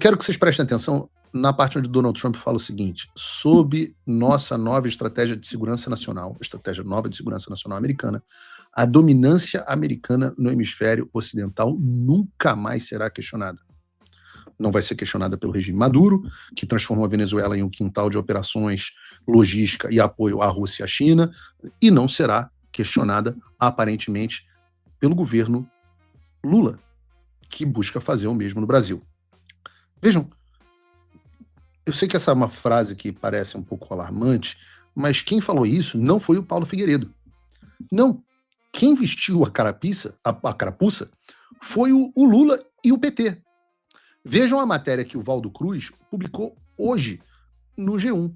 quero que vocês prestem atenção na parte onde Donald Trump fala o seguinte: sob nossa nova estratégia de segurança nacional, estratégia nova de segurança nacional americana, a dominância americana no hemisfério ocidental nunca mais será questionada. Não vai ser questionada pelo regime Maduro, que transformou a Venezuela em um quintal de operações, logística e apoio à Rússia e à China, e não será questionada, aparentemente, pelo governo Lula, que busca fazer o mesmo no Brasil. Vejam, eu sei que essa é uma frase que parece um pouco alarmante, mas quem falou isso não foi o Paulo Figueiredo. Não. Quem vestiu a carapuça foi o Lula e o PT. Vejam a matéria que o Valdo Cruz publicou hoje no G1.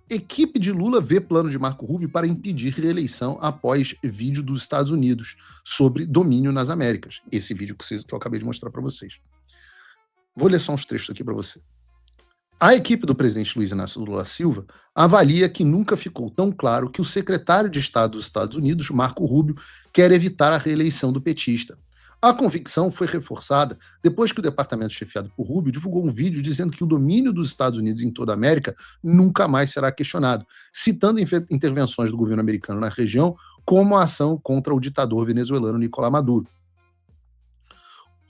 Equipe de Lula vê plano de Marco Rubio para impedir reeleição após vídeo dos Estados Unidos sobre domínio nas Américas. Esse vídeo que eu acabei de mostrar para vocês. Vou ler só uns trechos aqui para você. A equipe do presidente Luiz Inácio Lula Silva avalia que nunca ficou tão claro que o secretário de Estado dos Estados Unidos, Marco Rubio, quer evitar a reeleição do petista. A convicção foi reforçada depois que o departamento chefiado por Rubio divulgou um vídeo dizendo que o domínio dos Estados Unidos em toda a América nunca mais será questionado, citando intervenções do governo americano na região como a ação contra o ditador venezuelano Nicolás Maduro.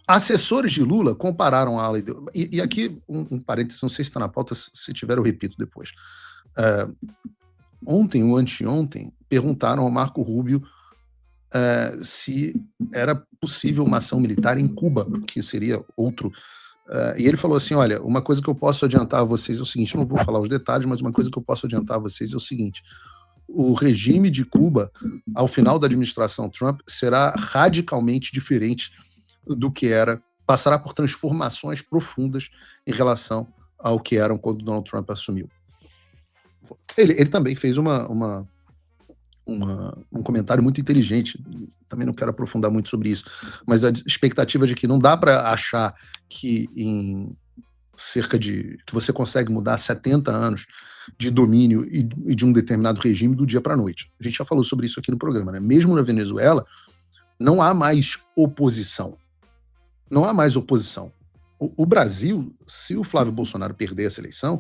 Assessores de Lula compararam a ala ideológica. E aqui, um parênteses, não sei se está na pauta, se tiver eu repito depois. Ontem ou anteontem, perguntaram ao Marco Rubio se era possível uma ação militar em Cuba, que seria outro. E ele falou assim: olha, uma coisa que eu posso adiantar a vocês é o seguinte, eu não vou falar os detalhes, mas uma coisa que eu posso adiantar a vocês é o seguinte: o regime de Cuba, ao final da administração Trump, será radicalmente diferente do que era, passará por transformações profundas em relação ao que eram quando Donald Trump assumiu. Ele também fez um comentário muito inteligente, também não quero aprofundar muito sobre isso, mas a expectativa de que não dá para achar que em que você consegue mudar 70 anos de domínio e de um determinado regime do dia para a noite. A gente já falou sobre isso aqui no programa, né? Mesmo na Venezuela, não há mais oposição. Não há mais oposição. O Brasil, se o Flávio Bolsonaro perder essa eleição,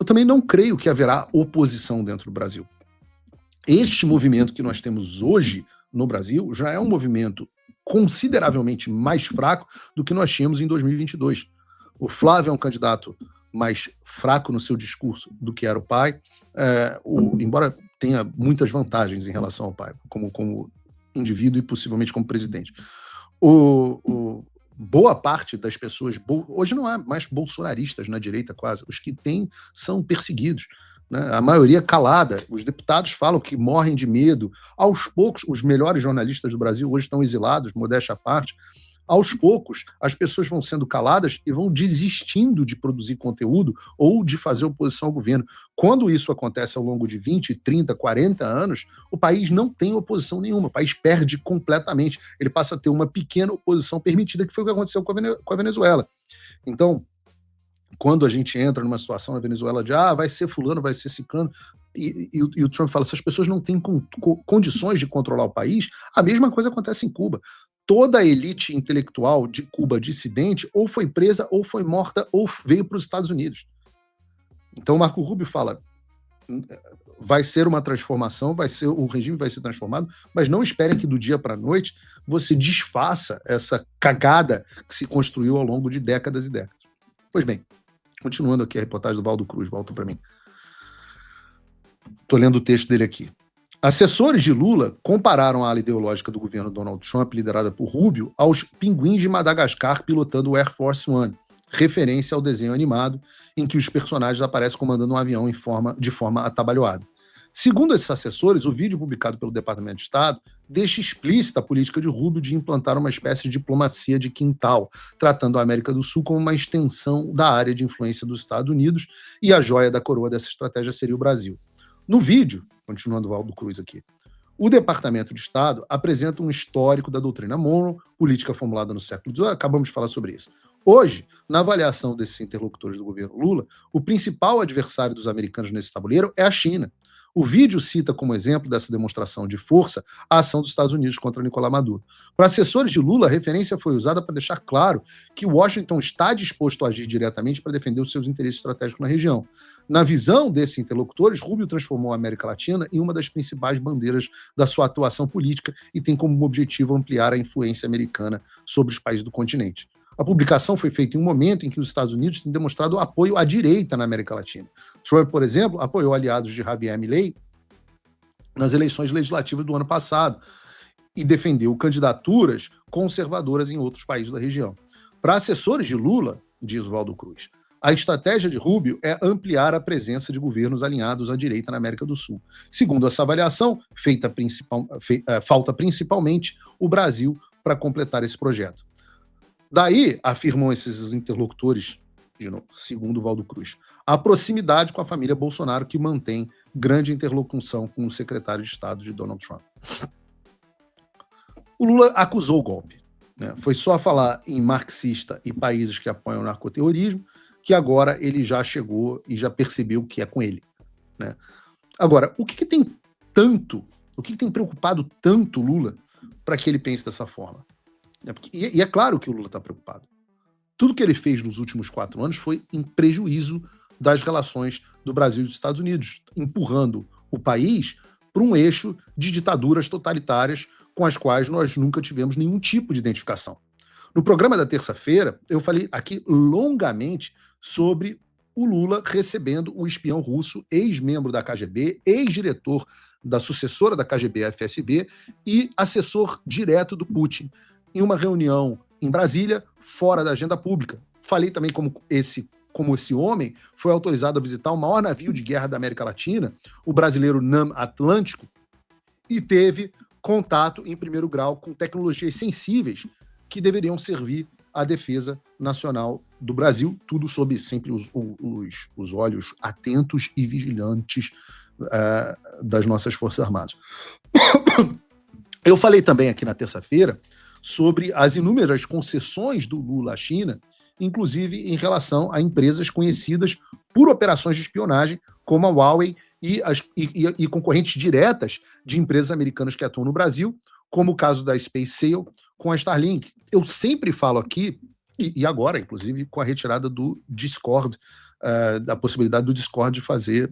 eu também não creio que haverá oposição dentro do Brasil. Este movimento que nós temos hoje no Brasil já é um movimento consideravelmente mais fraco do que nós tínhamos em 2022. O Flávio é um candidato mais fraco no seu discurso do que era o pai, embora tenha muitas vantagens em relação ao pai, como indivíduo e possivelmente como presidente. Boa parte das pessoas, hoje não há mais bolsonaristas na direita quase, os que têm são perseguidos, né? A maioria calada, os deputados falam que morrem de medo, aos poucos, os melhores jornalistas do Brasil hoje estão exilados, modéstia à parte, aos poucos as pessoas vão sendo caladas e vão desistindo de produzir conteúdo ou de fazer oposição ao governo. Quando isso acontece ao longo de 20, 30, 40 anos, o país não tem oposição nenhuma, o país perde completamente, ele passa a ter uma pequena oposição permitida, que foi o que aconteceu com a Venezuela. Então, quando a gente entra numa situação na Venezuela de vai ser fulano, vai ser ciclano, e o Trump fala, se as pessoas não têm condições de controlar o país, a mesma coisa acontece em Cuba. Toda a elite intelectual de Cuba dissidente ou foi presa, ou foi morta, ou veio para os Estados Unidos. Então o Marco Rubio fala, vai ser uma transformação, o regime vai ser transformado, mas não esperem que do dia para a noite você desfaça essa cagada que se construiu ao longo de décadas e décadas. Pois bem, continuando aqui a reportagem do Valdo Cruz, volta para mim. Estou lendo o texto dele aqui. Assessores de Lula compararam a ala ideológica do governo Donald Trump, liderada por Rubio, aos pinguins de Madagascar pilotando o Air Force One, referência ao desenho animado em que os personagens aparecem comandando um avião de forma atabalhoada. Segundo esses assessores, o vídeo publicado pelo Departamento de Estado deixa explícita a política de Rubio de implantar uma espécie de diplomacia de quintal, tratando a América do Sul como uma extensão da área de influência dos Estados Unidos, e a joia da coroa dessa estratégia seria o Brasil. No vídeo, continuando o Valdo Cruz aqui, o Departamento de Estado apresenta um histórico da doutrina Monroe, política formulada no século XIX, acabamos de falar sobre isso. Hoje, na avaliação desses interlocutores do governo Lula, o principal adversário dos americanos nesse tabuleiro é a China. O vídeo cita como exemplo dessa demonstração de força a ação dos Estados Unidos contra Nicolás Maduro. Para assessores de Lula, a referência foi usada para deixar claro que Washington está disposto a agir diretamente para defender os seus interesses estratégicos na região. Na visão desses interlocutores, Rubio transformou a América Latina em uma das principais bandeiras da sua atuação política e tem como objetivo ampliar a influência americana sobre os países do continente. A publicação foi feita em um momento em que os Estados Unidos têm demonstrado apoio à direita na América Latina. Trump, por exemplo, apoiou aliados de Javier Milei nas eleições legislativas do ano passado e defendeu candidaturas conservadoras em outros países da região. Para assessores de Lula, diz Valdo Cruz, a estratégia de Rubio é ampliar a presença de governos alinhados à direita na América do Sul. Segundo essa avaliação, falta principalmente o Brasil para completar esse projeto. Daí, afirmam esses interlocutores, segundo Valdo Cruz, a proximidade com a família Bolsonaro, que mantém grande interlocução com o secretário de Estado de Donald Trump. O Lula acusou o golpe. Né? Foi só falar em marxista e países que apoiam o narcoterrorismo que agora ele já chegou e já percebeu o que é com ele. Né? Agora, o que tem preocupado tanto Lula para que ele pense dessa forma? E é claro que o Lula está preocupado. Tudo que ele fez nos últimos 4 anos foi em prejuízo das relações do Brasil e dos Estados Unidos, empurrando o país para um eixo de ditaduras totalitárias com as quais nós nunca tivemos nenhum tipo de identificação. No programa da terça-feira, eu falei aqui longamente sobre o Lula recebendo o espião russo, ex-membro da KGB, ex-diretor da sucessora da KGB, a FSB, e assessor direto do Putin, em uma reunião em Brasília, fora da agenda pública. Falei também como esse homem foi autorizado a visitar o maior navio de guerra da América Latina, o brasileiro NAM Atlântico, e teve contato em primeiro grau com tecnologias sensíveis que deveriam servir à defesa nacional do Brasil, tudo sob sempre os olhos atentos e vigilantes das nossas Forças Armadas. Eu falei também aqui na terça-feira sobre as inúmeras concessões do Lula à China, inclusive em relação a empresas conhecidas por operações de espionagem, como a Huawei e concorrentes diretas de empresas americanas que atuam no Brasil, como o caso da SpaceSail com a Starlink. Eu sempre falo aqui, e agora, inclusive, com a retirada do Discord, da possibilidade do Discord de fazer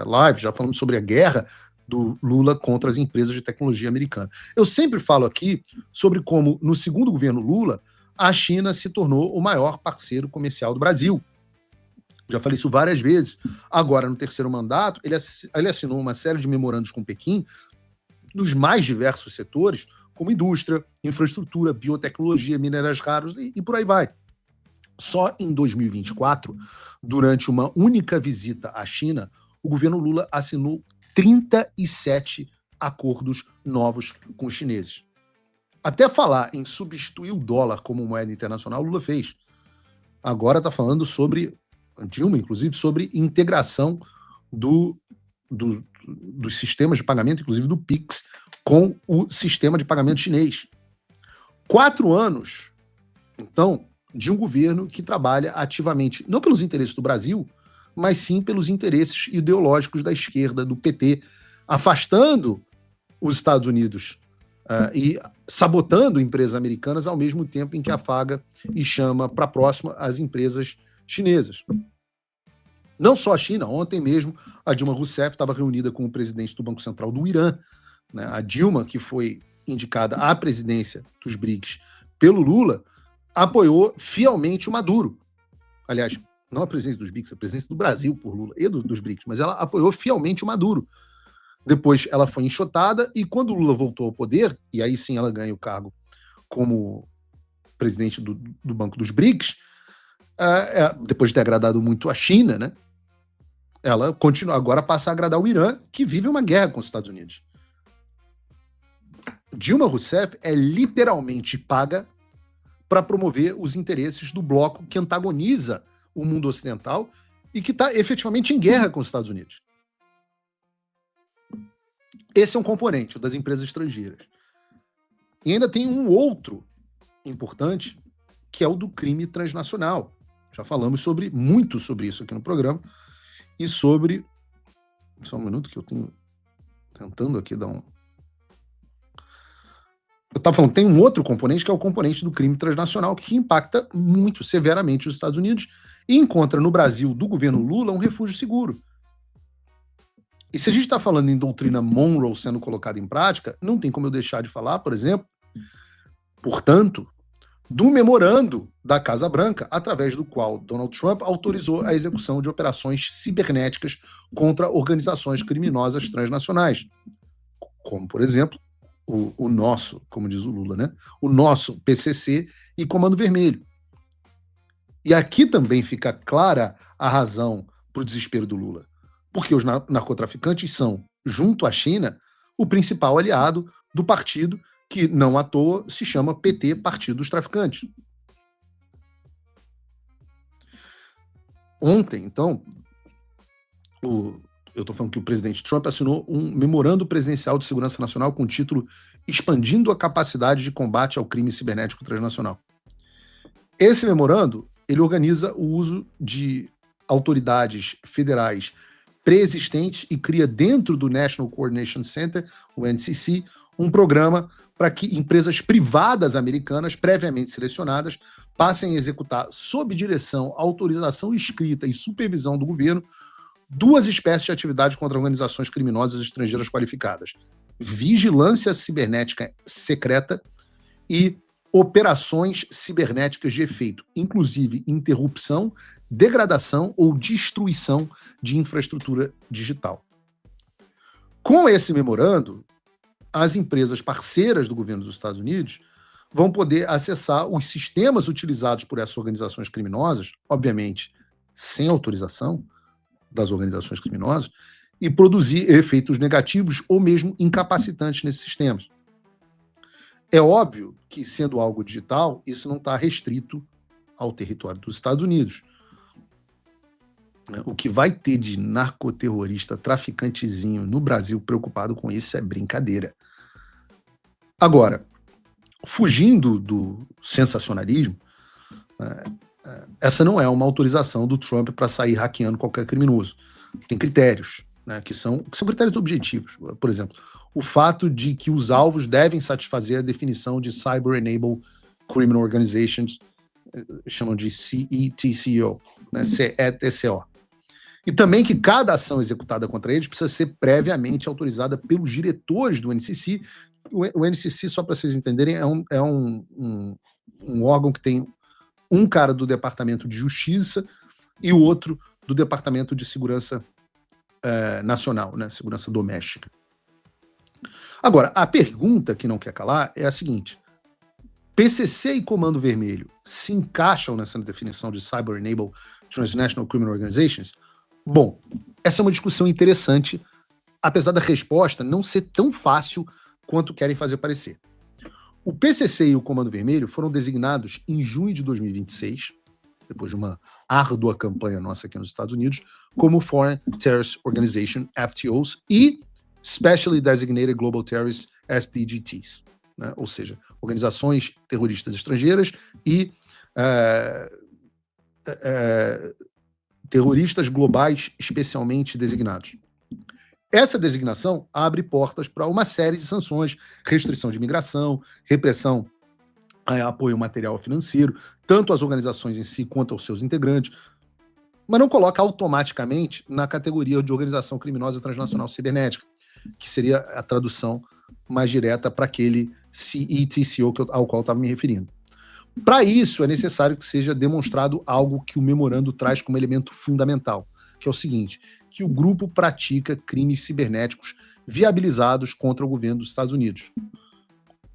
live, já falamos sobre a guerra do Lula contra as empresas de tecnologia americana. Eu sempre falo aqui sobre como, no segundo governo Lula, a China se tornou o maior parceiro comercial do Brasil. Já falei isso várias vezes. Agora, no terceiro mandato, ele assinou uma série de memorandos com Pequim nos mais diversos setores, como indústria, infraestrutura, biotecnologia, minerais raros e por aí vai. Só em 2024, durante uma única visita à China, o governo Lula assinou 37 acordos novos com os chineses. Até falar em substituir o dólar como moeda internacional, Lula fez. Agora está falando sobre, Dilma, inclusive, sobre integração dos sistemas de pagamento, inclusive do Pix, com o sistema de pagamento chinês. 4 anos, então, de um governo que trabalha ativamente, não pelos interesses do Brasil, mas sim pelos interesses ideológicos da esquerda, do PT, afastando os Estados Unidos e sabotando empresas americanas ao mesmo tempo em que afaga e chama para próxima as empresas chinesas. Não só a China, ontem mesmo a Dilma Rousseff estava reunida com o presidente do Banco Central do Irã. Né? A Dilma, que foi indicada à presidência dos BRICS pelo Lula, apoiou fielmente o Maduro. Aliás, não a presidência dos BRICS, a presidência do Brasil por Lula e dos BRICS, mas ela apoiou fielmente o Maduro. Depois ela foi enxotada e quando o Lula voltou ao poder, e aí sim ela ganha o cargo como presidente do Banco dos BRICS, depois de ter agradado muito a China, né? Ela continua, agora passa a agradar o Irã, que vive uma guerra com os Estados Unidos. Dilma Rousseff é literalmente paga para promover os interesses do bloco que antagoniza o mundo ocidental e que está efetivamente em guerra com os Estados Unidos. Esse é um componente, o das empresas estrangeiras. E ainda tem um outro importante, que é o do crime transnacional. Já falamos muito sobre isso aqui no programa. E sobre... Só um minuto que eu tenho tentando aqui dar um... Eu estava falando, tem um outro componente, que é o componente do crime transnacional, que impacta muito severamente os Estados Unidos e encontra no Brasil, do governo Lula, um refúgio seguro. E se a gente está falando em doutrina Monroe sendo colocada em prática, não tem como eu deixar de falar, por exemplo, portanto, do memorando da Casa Branca, através do qual Donald Trump autorizou a execução de operações cibernéticas contra organizações criminosas transnacionais, como, por exemplo, o nosso, como diz o Lula, né? O nosso PCC e Comando Vermelho. E aqui também fica clara a razão para o desespero do Lula. Porque os narcotraficantes são, junto à China, o principal aliado do partido que, não à toa, se chama PT, Partido dos Traficantes. Ontem, então, eu estou falando que o presidente Trump assinou um memorando presidencial de segurança nacional com o título Expandindo a Capacidade de Combate ao Crime Cibernético Transnacional. Esse memorando, ele organiza o uso de autoridades federais pré-existentes e cria dentro do National Coordination Center, o NCC, um programa para que empresas privadas americanas, previamente selecionadas, passem a executar, sob direção, autorização escrita e supervisão do governo, duas espécies de atividade contra organizações criminosas estrangeiras qualificadas: vigilância cibernética secreta e operações cibernéticas de efeito, inclusive interrupção, degradação ou destruição de infraestrutura digital. Com esse memorando, as empresas parceiras do governo dos Estados Unidos vão poder acessar os sistemas utilizados por essas organizações criminosas, obviamente sem autorização das organizações criminosas, e produzir efeitos negativos ou mesmo incapacitantes nesses sistemas. É óbvio que, sendo algo digital, isso não está restrito ao território dos Estados Unidos. O que vai ter de narcoterrorista, traficantezinho no Brasil preocupado com isso é brincadeira. Agora, fugindo do sensacionalismo, essa não é uma autorização do Trump para sair hackeando qualquer criminoso. Tem critérios, né, que são critérios objetivos. Por exemplo, o fato de que os alvos devem satisfazer a definição de Cyber-Enabled Criminal Organizations, chamam de CETCO, né, CETCO. E também que cada ação executada contra eles precisa ser previamente autorizada pelos diretores do NCC. O NCC, só para vocês entenderem, é um órgão que tem um cara do Departamento de Justiça e o outro do Departamento de Segurança Nacional, né, Segurança Doméstica. Agora, a pergunta que não quer calar é a seguinte: PCC e Comando Vermelho se encaixam nessa definição de Cyber-Enabled Transnational Criminal Organizations? Bom, essa é uma discussão interessante, apesar da resposta não ser tão fácil quanto querem fazer parecer. O PCC e o Comando Vermelho foram designados em junho de 2026, depois de uma árdua campanha nossa aqui nos Estados Unidos, como Foreign Terrorist Organization, FTOs, e Specially Designated Global Terrorist, SDGTs, né? Ou seja, organizações terroristas estrangeiras e terroristas globais especialmente designados. Essa designação abre portas para uma série de sanções, restrição de imigração, repressão a apoio material financeiro, tanto às organizações em si quanto aos seus integrantes, mas não coloca automaticamente na categoria de organização criminosa transnacional cibernética, que seria a tradução mais direta para aquele CETCO ao qual eu estava me referindo. Para isso, é necessário que seja demonstrado algo que o memorando traz como elemento fundamental, que é o seguinte: que o grupo pratica crimes cibernéticos viabilizados contra o governo dos Estados Unidos,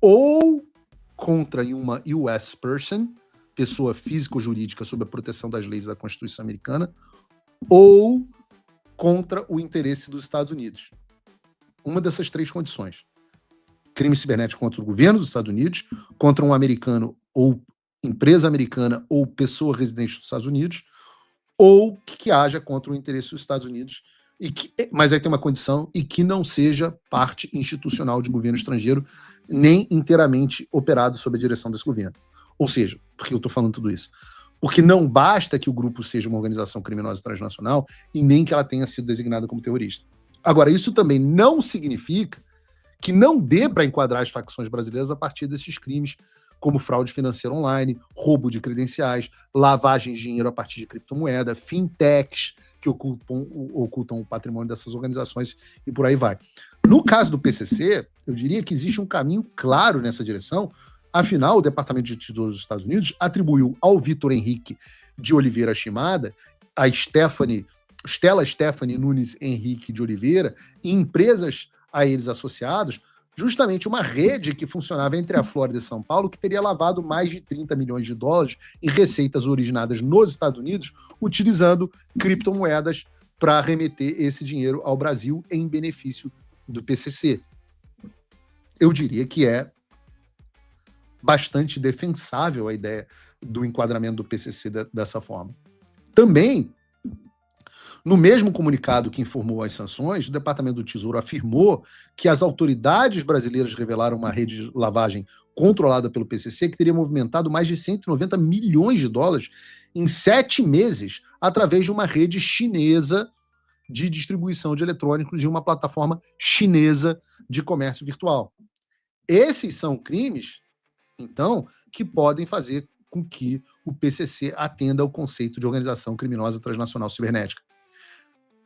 ou contra uma US person, pessoa física ou jurídica sob a proteção das leis da Constituição Americana, ou contra o interesse dos Estados Unidos. Uma dessas três condições: crime cibernético contra o governo dos Estados Unidos, contra um americano ou empresa americana ou pessoa residente dos Estados Unidos, ou que haja contra o interesse dos Estados Unidos, mas aí tem uma condição: e que não seja parte institucional de governo estrangeiro, nem inteiramente operado sob a direção desse governo. Ou seja, por que eu estou falando tudo isso? Porque não basta que o grupo seja uma organização criminosa transnacional e nem que ela tenha sido designada como terrorista. Agora, isso também não significa que não dê para enquadrar as facções brasileiras a partir desses crimes, como fraude financeira online, roubo de credenciais, lavagem de dinheiro a partir de criptomoeda, fintechs que ocultam o patrimônio dessas organizações e por aí vai. No caso do PCC, eu diria que existe um caminho claro nessa direção. Afinal, o Departamento de Tesouro dos Estados Unidos atribuiu ao Vitor Henrique de Oliveira Shimada, a Stella Stephanie Nunes Henrique de Oliveira e empresas a eles associados, justamente uma rede que funcionava entre a Flórida e São Paulo, que teria lavado mais de 30 milhões de dólares em receitas originadas nos Estados Unidos, utilizando criptomoedas para remeter esse dinheiro ao Brasil em benefício do PCC. Eu diria que é bastante defensável a ideia do enquadramento do PCC dessa forma. Também, no mesmo comunicado que informou as sanções, o Departamento do Tesouro afirmou que as autoridades brasileiras revelaram uma rede de lavagem controlada pelo PCC que teria movimentado mais de 190 milhões de dólares em 7 meses através de uma rede chinesa de distribuição de eletrônicos de uma plataforma chinesa de comércio virtual. Esses são crimes, então, que podem fazer com que o PCC atenda ao conceito de organização criminosa transnacional cibernética.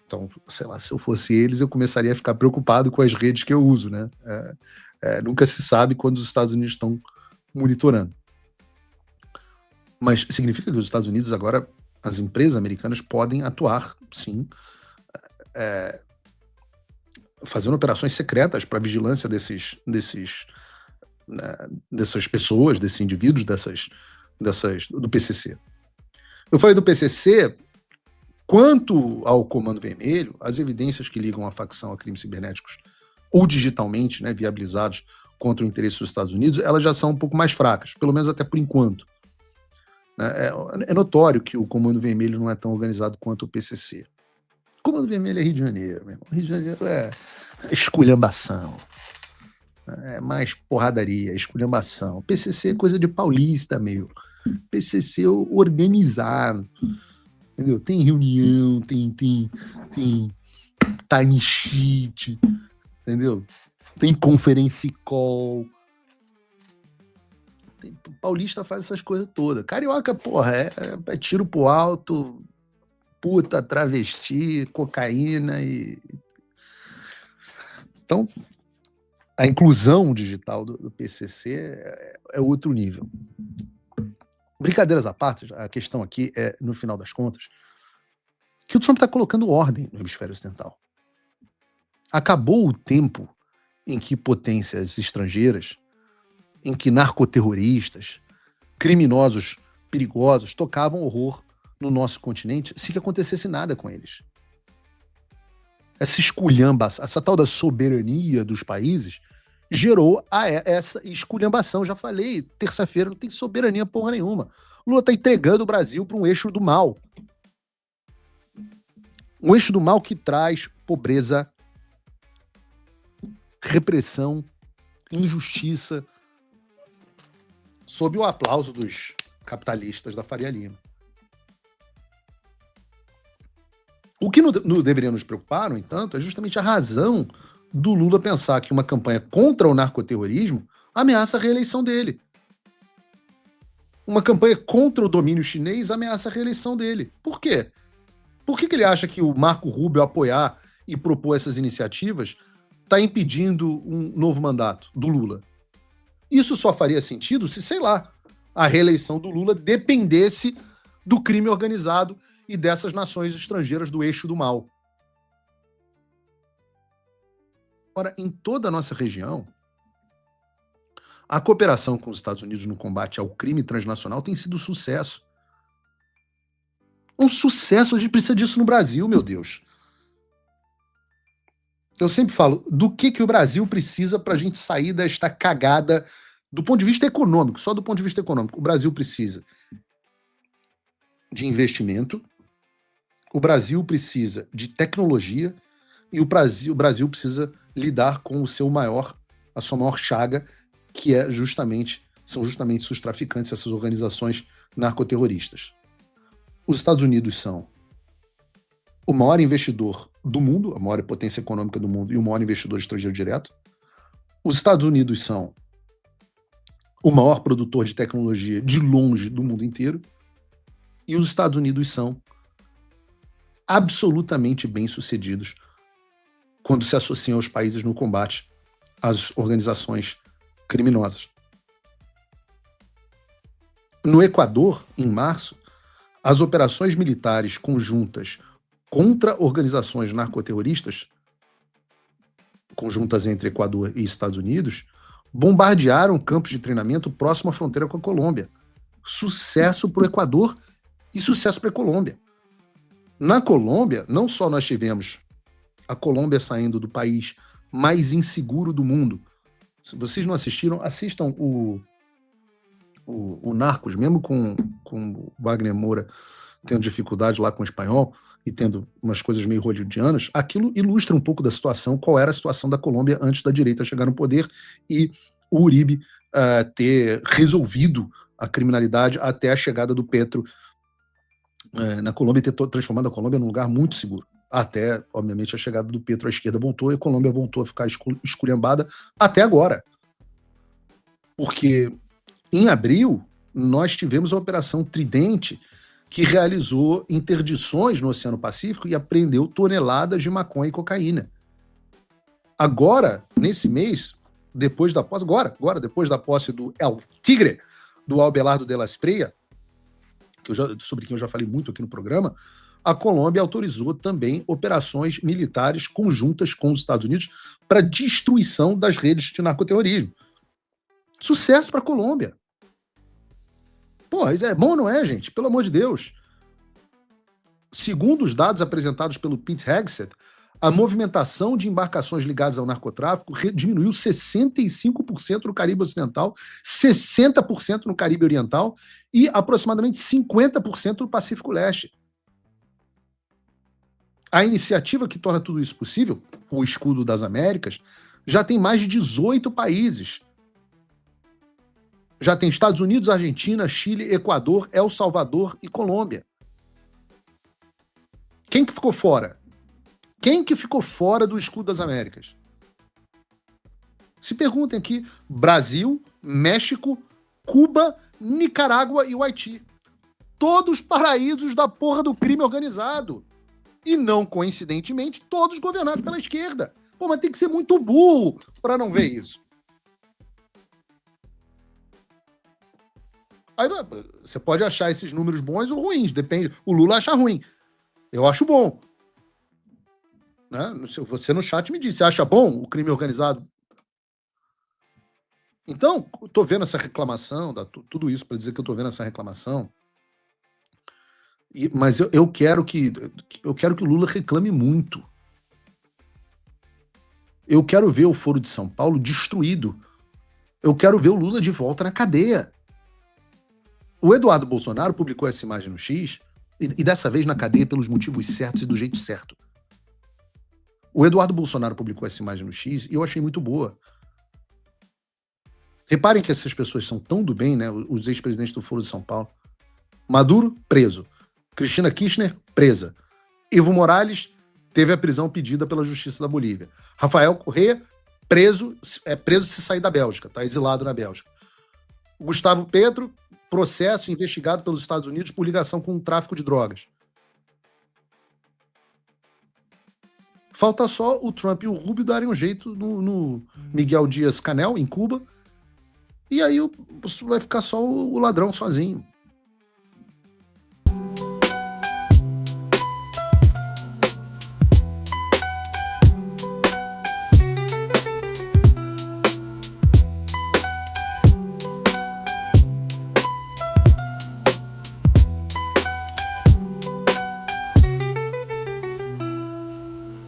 Então, sei lá, se eu fosse eles, eu começaria a ficar preocupado com as redes que eu uso, né? Nunca se sabe quando os Estados Unidos estão monitorando. Mas significa que os Estados Unidos agora, as empresas americanas podem atuar, sim, fazendo operações secretas para vigilância dessas pessoas, desses indivíduos, do PCC. Eu falei do PCC. Quanto ao Comando Vermelho, as evidências que ligam a facção a crimes cibernéticos ou digitalmente, né, viabilizados contra o interesse dos Estados Unidos, elas já são um pouco mais fracas, pelo menos até por enquanto. É notório que o Comando Vermelho não é tão organizado quanto o PCC. O Comando Vermelho é Rio de Janeiro, meu irmão. Rio de Janeiro é esculhambação. É mais porradaria, esculhambação. PCC é coisa de paulista, meu. PCC é organizado. Entendeu? Tem reunião, tem time sheet, entendeu? Tem conference call. Paulista faz essas coisas todas. Carioca, porra, é tiro pro alto, puta, travesti, cocaína e... Então, a inclusão digital do PCC é outro nível. Brincadeiras à parte, a questão aqui é, no final das contas, que o Trump está colocando ordem no hemisfério ocidental. Acabou o tempo em que potências estrangeiras, em que narcoterroristas, criminosos perigosos tocavam horror no nosso continente sem que acontecesse nada com eles. Essa esculhambação, essa tal da soberania dos países gerou essa esculhambação. Já falei, terça-feira não tem soberania porra nenhuma. Lula tá entregando o Brasil para um eixo do mal. Um eixo do mal que traz pobreza, repressão, injustiça, sob o aplauso dos capitalistas da Faria Lima. O que não deveria nos preocupar, no entanto, é justamente a razão do Lula pensar que uma campanha contra o narcoterrorismo ameaça a reeleição dele. Uma campanha contra o domínio chinês ameaça a reeleição dele. Por quê? Por que ele acha que o Marco Rubio apoiar e propor essas iniciativas está impedindo um novo mandato do Lula? Isso só faria sentido se, sei lá, a reeleição do Lula dependesse do crime organizado e dessas nações estrangeiras do eixo do mal. Ora, em toda a nossa região, a cooperação com os Estados Unidos no combate ao crime transnacional tem sido um sucesso. Um sucesso, a gente precisa disso no Brasil, meu Deus. Eu sempre falo, do que o Brasil precisa para a gente sair desta cagada do ponto de vista econômico, só do ponto de vista econômico. O Brasil precisa de investimento, o Brasil precisa de tecnologia e o Brasil precisa lidar com a sua maior chaga, que são justamente os traficantes, essas organizações narcoterroristas. Os Estados Unidos são o maior investidor do mundo, a maior potência econômica do mundo e o maior investidor estrangeiro direto. Os Estados Unidos são o maior produtor de tecnologia de longe do mundo inteiro. E os Estados Unidos são absolutamente bem-sucedidos quando se associam aos países no combate às organizações criminosas. No Equador, em março, as operações militares conjuntas contra organizações narcoterroristas, conjuntas entre Equador e Estados Unidos, bombardearam campos de treinamento próximo à fronteira com a Colômbia. Sucesso para o Equador e sucesso para a Colômbia. Na Colômbia, não só nós tivemos a Colômbia saindo do país mais inseguro do mundo. Se vocês não assistiram, assistam o Narcos, mesmo com o Wagner Moura tendo dificuldade lá com o espanhol e tendo umas coisas meio hollywoodianas, aquilo ilustra um pouco da situação, qual era a situação da Colômbia antes da direita chegar no poder e o Uribe ter resolvido a criminalidade até a chegada do Petro na Colômbia e ter transformado a Colômbia num lugar muito seguro. Até, obviamente, a chegada do Petro, a esquerda voltou e a Colômbia voltou a ficar esculhambada até agora. Porque em abril, nós tivemos a Operação Tridente, que realizou interdições no Oceano Pacífico e apreendeu toneladas de maconha e cocaína. Agora, nesse mês, depois da posse, depois da posse do El Tigre, do Abelardo de la Espriella, sobre quem eu já falei muito aqui no programa, a Colômbia autorizou também operações militares conjuntas com os Estados Unidos para destruição das redes de narcoterrorismo. Sucesso para a Colômbia. Pô, isso é bom, não é, gente? Pelo amor de Deus. Segundo os dados apresentados pelo Pete Hegseth, a movimentação de embarcações ligadas ao narcotráfico diminuiu 65% no Caribe Ocidental, 60% no Caribe Oriental e aproximadamente 50% no Pacífico Leste. A iniciativa que torna tudo isso possível, o Escudo das Américas, já tem mais de 18 países. Já tem Estados Unidos, Argentina, Chile, Equador, El Salvador e Colômbia. Quem que ficou fora? Quem que ficou fora do Escudo das Américas? Se perguntem aqui: Brasil, México, Cuba, Nicarágua e o Haiti. Todos paraísos da porra do crime organizado. E não coincidentemente, todos governados pela esquerda. Pô, mas tem que ser muito burro para não ver isso. Aí você pode achar esses números bons ou ruins, depende. O Lula acha ruim. Eu acho bom. Né? Você no chat me disse, você acha bom o crime organizado? Então, eu tô vendo essa reclamação, tudo isso para dizer que eu tô vendo essa reclamação. Mas eu quero que o Lula reclame muito. Eu quero ver o Foro de São Paulo destruído. Eu quero ver o Lula de volta na cadeia. O Eduardo Bolsonaro publicou essa imagem no X, e dessa vez na cadeia pelos motivos certos e do jeito certo. O Eduardo Bolsonaro publicou essa imagem no X e eu achei muito boa. Reparem que essas pessoas são tão do bem, né? Os ex-presidentes do Foro de São Paulo. Maduro, preso. Cristina Kirchner, presa. Evo Morales teve a prisão pedida pela Justiça da Bolívia. Rafael Correa, preso se sair da Bélgica, está exilado na Bélgica. Gustavo Petro, processo investigado pelos Estados Unidos por ligação com o tráfico de drogas. Falta só o Trump e o Rubio darem um jeito no Miguel Dias-Canel, em Cuba, e aí vai ficar só o ladrão sozinho.